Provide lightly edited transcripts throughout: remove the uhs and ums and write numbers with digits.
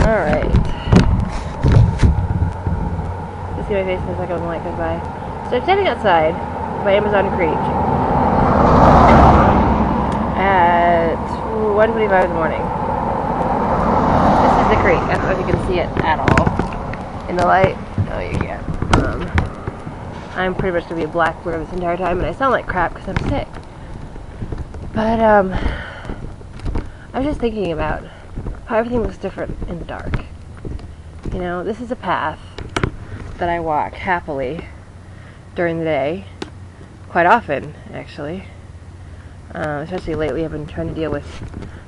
Alright. Just see my face in a second when the light goes by. So I'm standing outside by Amazon Creek at 1:25 in the morning. This is the creek. I don't know if you can see it at all in the light. No, you can't. I'm pretty much going to be a black blur this entire time, and I sound like crap because I'm sick. But, I was just thinking about how everything looks different in the dark. You know, this is a path that I walk happily during the day, quite often, actually. Especially lately, I've been trying to deal with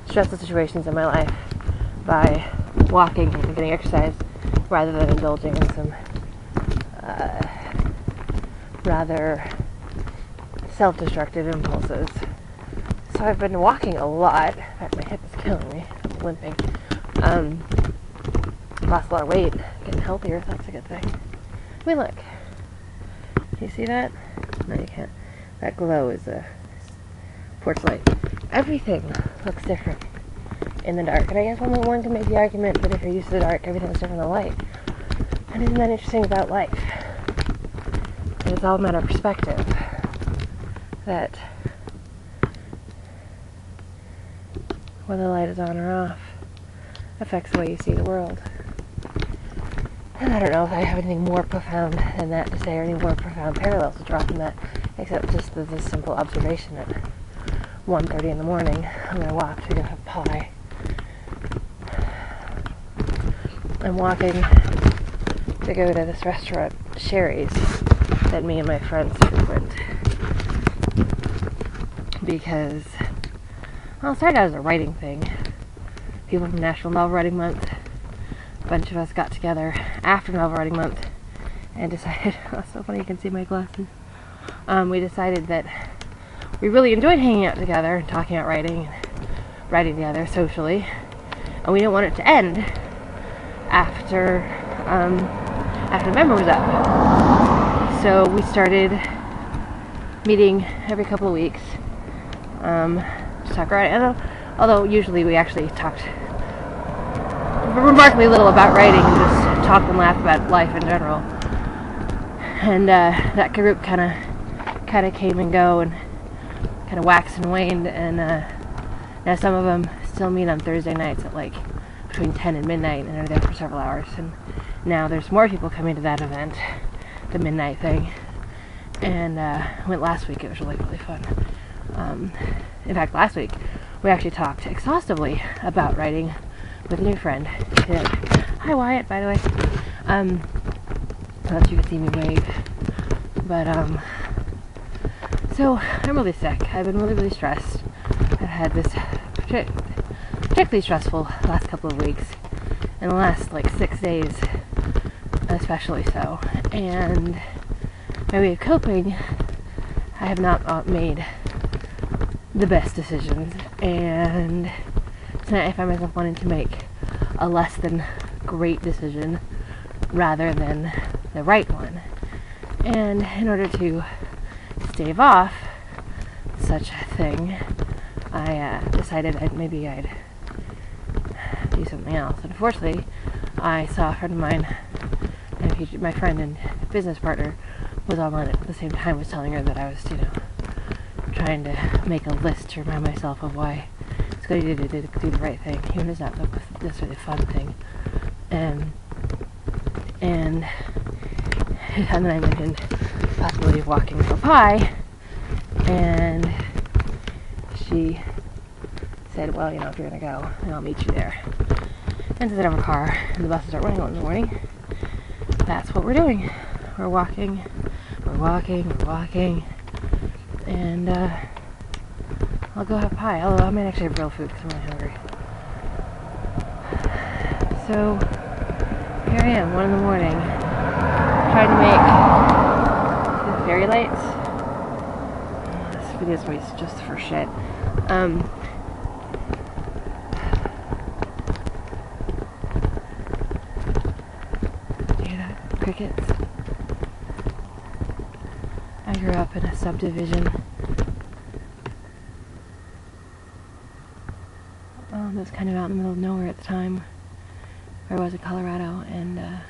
stressful situations in my life by walking and getting exercise rather than indulging in some rather self-destructive impulses. So I've been walking a lot. In fact, my hip is killing me. I'm limping. Lost a lot of weight. Getting healthier, so that's a good thing. I mean, look. Can you see that? No, you can't. That glow is a porch light. Everything looks different in the dark. And I guess one can make the argument that if you're used to the dark, everything's different in the light. And isn't that interesting about life? That it's all a matter of perspective. That whether the light is on or off affects the way you see the world. And I don't know if I have anything more profound than that to say, or any more profound parallels to draw from that, except just the simple observation at 1:30 in the morning, I'm going to walk to go have pie. I'm walking to go to this restaurant, Sherry's, that me and my friends frequent. Because, well, it started out as a writing thing. People from National Novel Writing Month, a bunch of us got together after Novel Writing Month and decided, oh, so funny, you can see my glasses. We decided that we really enjoyed hanging out together and talking about writing and writing together socially, and we didn't want it to end after November was up. So we started meeting every couple of weeks to talk writing. Although usually we actually talked remarkably little about writing and just talked and laughed about life in general. And that group kind of came and go and kind of waxed and waned. And now some of them still meet on Thursday nights at like between 10 and midnight and are there for several hours. And now there's more people coming to that event, the midnight thing. And went last week. It was really, really fun. In fact, last week we actually talked exhaustively about writing with a new friend. Hi, Wyatt, by the way. Unless you can see me wave. But, so, I'm really sick. I've been really, really stressed. I've had this particularly stressful last couple of weeks. And the last, 6 days, especially so. And my way of coping, I have not made the best decisions, and tonight I find myself wanting to make a less than great decision rather than the right one. And in order to stave off such a thing, I decided maybe I'd do something else. Unfortunately, I saw a friend of mine, and my friend and business partner was online at the same time, was telling her that I was, trying to make a list to remind myself of why it's good to do the right thing, even if it's not necessarily a fun thing. And then I mentioned possibility of walking for pie, and she said, well, if you're going to go, then I'll meet you there. And since I have a car and the buses aren't running in the morning, that's what we're doing. We're walking, and I'll go have pie, although I might actually have real food because I'm really hungry. So, here I am, 1 in the morning, trying to make fairy lights. This video is just for shit. Do you hear that? Crickets. I grew up in a subdivision. It was kind of out in the middle of nowhere at the time. where I was in Colorado, and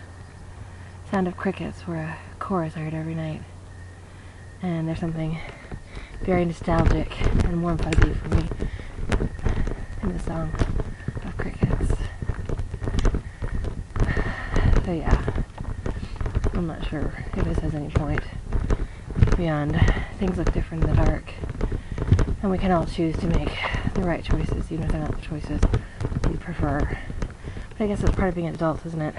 sound of crickets were a chorus I heard every night. And there's something very nostalgic and warm fuzzy for me in the song of crickets. So yeah, I'm not sure if this has any point beyond things look different in the dark, and we can all choose to make the right choices, even if they're not the choices we prefer. But I guess that's part of being an adult, isn't it?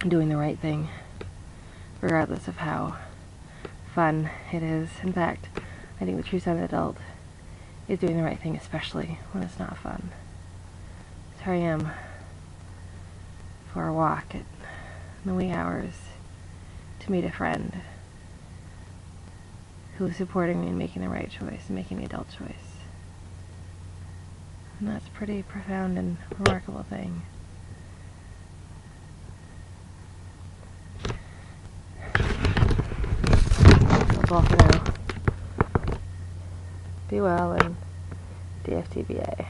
Doing the right thing, regardless of how fun it is. In fact, I think the true sign of an adult is doing the right thing, especially when it's not fun. So here I am for a walk in the wee hours to meet a friend who is supporting me in making the right choice, and making the adult choice. And that's a pretty profound and remarkable thing. That's all for now. Be well, and DFTBA.